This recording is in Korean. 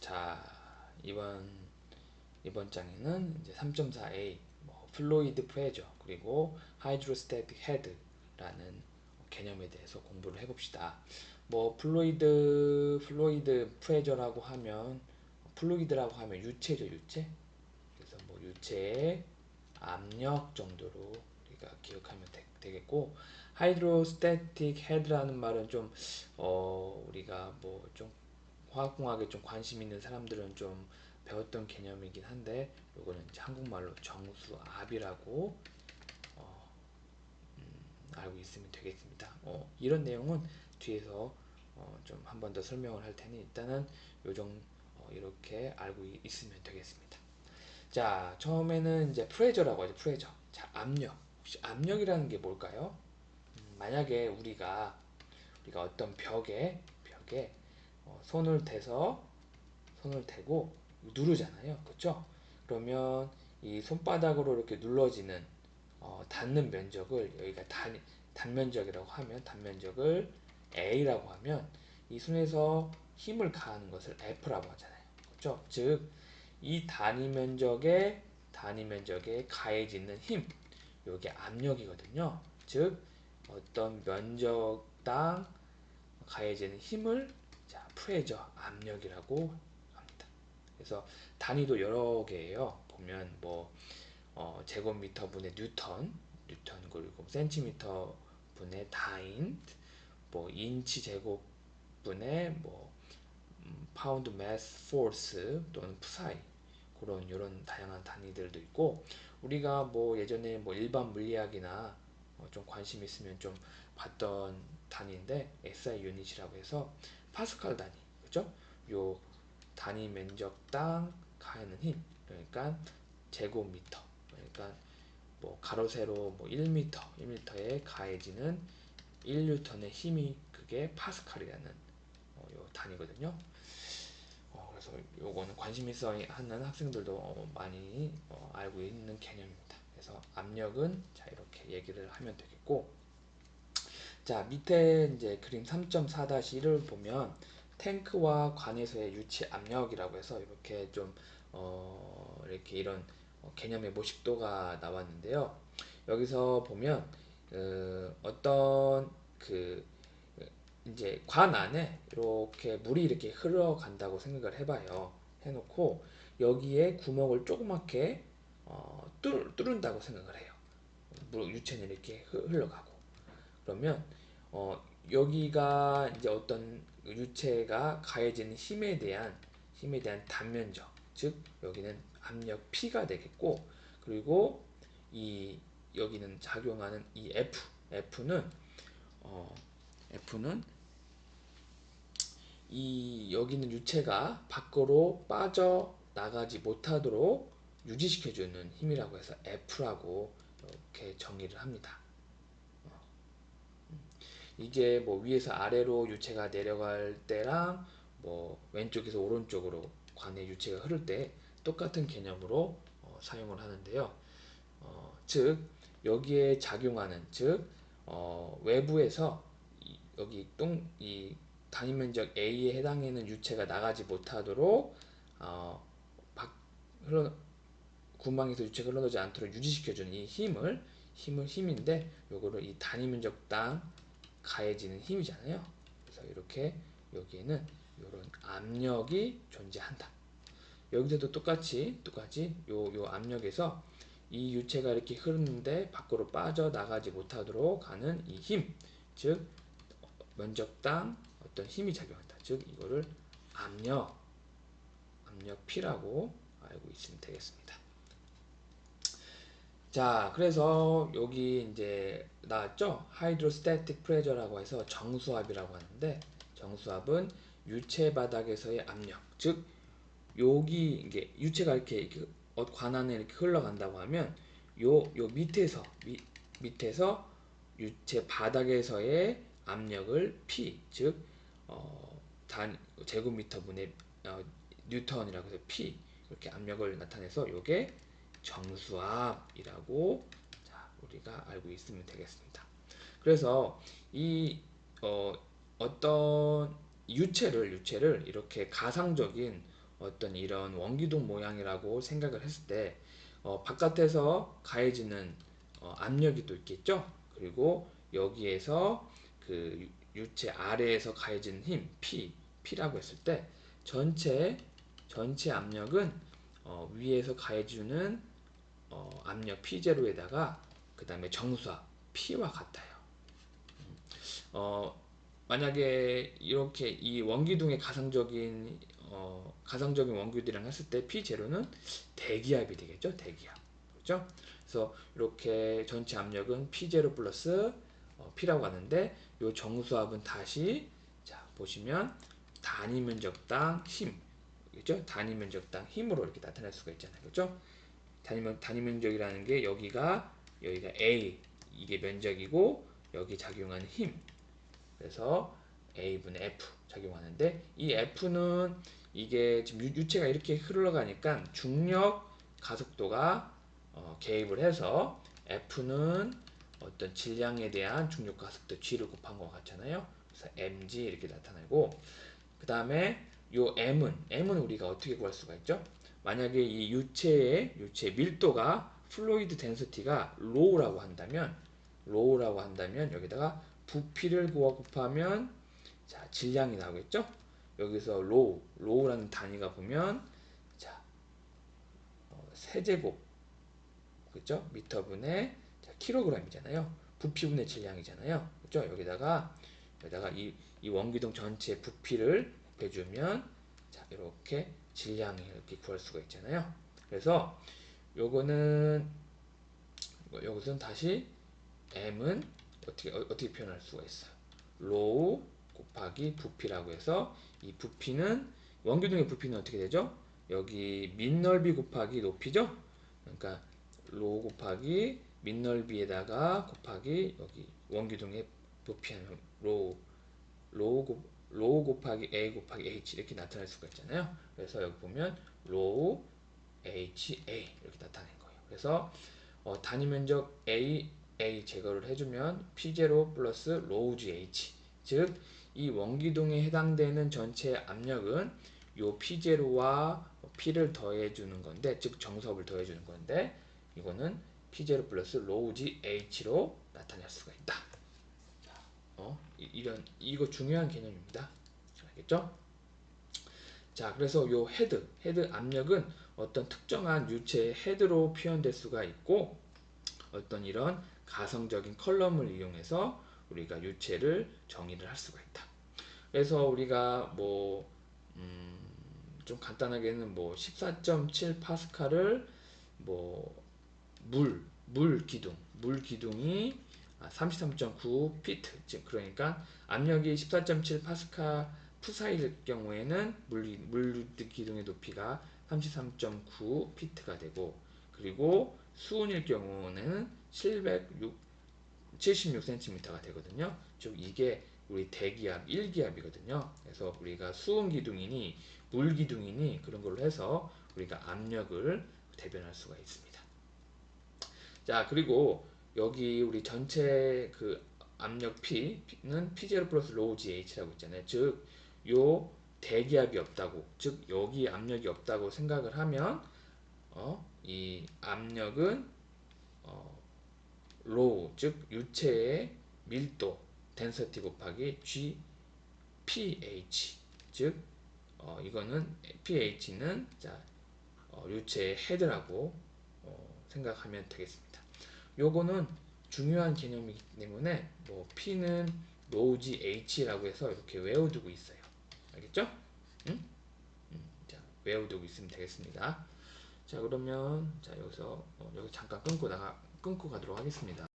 자, 이번 장에는 이제 3.4a 플루이드 프레저 그리고 하이드로스태틱 헤드라는 개념에 대해서 공부를 해봅시다. 플루이드 프레저라고 하면 플루이드라고 하면 유체죠, 유체. 그래서 유체의 압력 정도로 우리가 기억하면 되겠고, 하이드로스태틱 헤드라는 말은 좀 우리가 좀 화학공학에 좀 관심 있는 사람들은 좀 배웠던 개념이긴 한데, 요거는 이제 한국말로 정수압이라고 알고 있으면 되겠습니다. 이런 내용은 뒤에서 좀 한 번 더 설명을 할 테니 일단은 이렇게 알고 있으면 되겠습니다. 자, 처음에는 이제 프레저라고 하죠. 프레저. 자, 압력. 혹시 압력이라는 게 뭘까요? 만약에 우리가 어떤 벽에 손을 대고 누르잖아요. 그렇죠? 그러면 이 손바닥으로 이렇게 눌러지는 닿는 면적을 여기가 단면적이라고 하면, 단면적을 A라고 하면, 이 손에서 힘을 가하는 것을 F라고 하잖아요. 그렇죠? 즉 이 단위 면적에 가해지는 힘, 요게 압력이거든요. 즉 어떤 면적당 가해지는 힘을 프레저, 압력이라고 합니다. 그래서 단위도 여러 개예요. 보면 제곱미터 분의 뉴턴, 그리고 센티미터 분의 다인, 인치 제곱 분의 파운드 매스 포스 또는 psi, 그런 이런 다양한 단위들도 있고, 우리가 예전에 일반 물리학이나 좀 관심 있으면 좀 봤던 단위인데, SI 유닛이라고 해서 파스칼 단위, 그죠? 요 단위 면적당 가하는 힘, 그러니까 제곱미터, 그러니까 가로 세로 1m, 1m에 가해지는 1뉴턴의 힘이, 그게 파스칼이라는 요 단위거든요. 그래서 요거는 관심 있어 하는 학생들도 많이 알고 있는 개념입니다. 그래서 압력은 이렇게 얘기를 하면 되겠고, 자, 밑에 이제 그림 3.4-1을 보면 탱크와 관에서의 유치 압력이라고 해서 이렇게 좀 이렇게 이런 개념의 모식도가 나왔는데요. 여기서 보면 어떤 이제 관 안에 이렇게 물이 이렇게 흘러간다고 생각을 해봐요. 해놓고 여기에 구멍을 조그맣게 뚫는다고 생각을 해요. 유체는 이렇게 흘러가고, 그러면 여기가 이제 어떤 유체가 가해지는 힘에 대한 단면적, 즉 여기는 압력 P가 되겠고, 그리고 여기는 작용하는 이 F는 어, F는 여기는 유체가 밖으로 빠져나가지 못하도록 유지시켜주는 힘이라고 해서 F라고 이렇게 정의를 합니다. 이게 위에서 아래로 유체가 내려갈 때랑 왼쪽에서 오른쪽으로 관의 유체가 흐를 때 똑같은 개념으로 사용을 하는데요. 즉 여기에 작용하는, 즉 외부에서 이 단위면적 A에 해당하는 유체가 나가지 못하도록 구멍에서 유체가 흘러나오지 않도록 유지시켜주는 이 힘인데, 요거를 이 단위면적당 가해지는 힘이잖아요. 그래서 이렇게 여기에는 이런 압력이 존재한다. 여기서도 똑같이 요 압력에서 이 유체가 이렇게 흐르는데 밖으로 빠져나가지 못하도록 하는 이 힘, 즉 면적당 어떤 힘이 작용한다. 즉 이거를 압력 P라고 알고 있으면 되겠습니다. 자, 그래서 여기 이제 나왔죠? 하이드로스태틱 프레저라고 해서 정수압이라고 하는데, 정수압은 유체 바닥에서의 압력, 즉 여기 이게 유체가 이렇게 관 안에 이렇게 흘러간다고 하면 요 밑에서 유체 바닥에서의 압력을 P, 즉 제곱미터 분의 뉴턴이라고 해서 P, 이렇게 압력을 나타내서 요게 정수압이라고 우리가 알고 있으면 되겠습니다. 그래서 이 어떤 유체를 이렇게 가상적인 어떤 이런 원기둥 모양이라고 생각을 했을 때 바깥에서 가해지는 압력이 또 있겠죠. 그리고 여기에서 그 유체 아래에서 가해지는 힘 P라고 했을 때 전체 압력은 위에서 가해주는 압력 P0에다가 그 다음에 정수압 P와 같아요. 만약에 이렇게 이 원기둥의 가상적인 원기둥이랑 했을 때 P0는 대기압이 되겠죠. 대기압. 그렇죠? 그래서 이렇게 전체 압력은 P0 플러스 P라고 하는데 이 정수압은 다시 자 보시면 단위 면적당 힘 그렇죠? 단위 면적당 힘으로 이렇게 나타낼 수가 있잖아요. 그렇죠? 단위 면적이라는 게 여기가 A 이게 면적이고 여기 작용하는 힘 그래서 A분의 F 작용하는데 이 F는 이게 지금 유체가 이렇게 흘러가니까 중력 가속도가 개입을 해서 F는 어떤 질량에 대한 중력 가속도 G를 곱한 것 같잖아요. 그래서 mg 이렇게 나타나고 그 다음에 요 M은 우리가 어떻게 구할 수가 있죠? 만약에 이 유체 밀도가 플루이드 덴시티가 로우라고 한다면 여기다가 부피를 곱하면 자 질량이 나오겠죠? 여기서 로우라는 단위가 보면 자 세제곱 그죠? 미터분의 킬로그램이잖아요. 부피분의 질량이잖아요. 그죠? 여기다가 이 원기둥 전체 부피를 곱해주면 자 이렇게 질량이 이렇게 구할 수가 있잖아요. 그래서 요거는 여기서는 다시 m은 어떻게 표현할 수가 있어요? 로우 곱하기 부피라고 해서 이 부피는 원기둥의 부피는 어떻게 되죠? 여기 밑넓이 곱하기 높이죠? 그러니까 로우 곱하기 밑넓이에다가 곱하기 여기 원기둥의 부피하면 로우 곱하기 A 곱하기 H 이렇게 나타낼 수가 있잖아요. 그래서 여기 보면 로우 HA 이렇게 나타낸 거예요. 그래서 단위 면적 A 제거를 해주면 P0 플러스 로우 GH 즉 이 원기둥에 해당되는 전체 압력은 요 P0와 P를 더해주는 건데 즉 정수압을 더해주는 건데 이거는 P0 플러스 로우 GH로 나타낼 수가 있다. 이거 중요한 개념입니다. 알겠죠? 자, 그래서 요 헤드 압력은 어떤 특정한 유체의 헤드로 표현될 수가 있고 어떤 이런 가성적인 컬럼을 이용해서 우리가 유체를 정의를 할 수가 있다. 그래서 우리가 좀 간단하게는 14.7 파스칼을 물 기둥이 33.9 피트 즉 그러니까 압력이 14.7 파스칼 푸사일 경우에는 물 기둥의 높이가 33.9 피트가 되고 그리고 수온일 경우는 76cm가 되거든요. 즉 이게 우리 대기압 1기압이거든요. 그래서 우리가 수온 기둥이니 물 기둥이니 그런 걸로 해서 우리가 압력을 대변할 수가 있습니다. 자 그리고 여기 우리 전체 그 압력 P는 P0 플러스 로우 GH라고 있잖아요. 즉 요 대기압이 없다고 즉 여기 압력이 없다고 생각을 하면 이 압력은 로우 즉 유체의 밀도 density 곱하기 pH 즉 이거는 pH는 유체의 헤드라고 생각하면 되겠습니다. 요거는 중요한 개념이기 때문에 P는 로우지 H라고 해서 이렇게 외워두고 있어요. 알겠죠? 응? 자, 외워두고 있으면 되겠습니다. 자, 그러면 여기서 여기 잠깐 끊고 가도록 하겠습니다.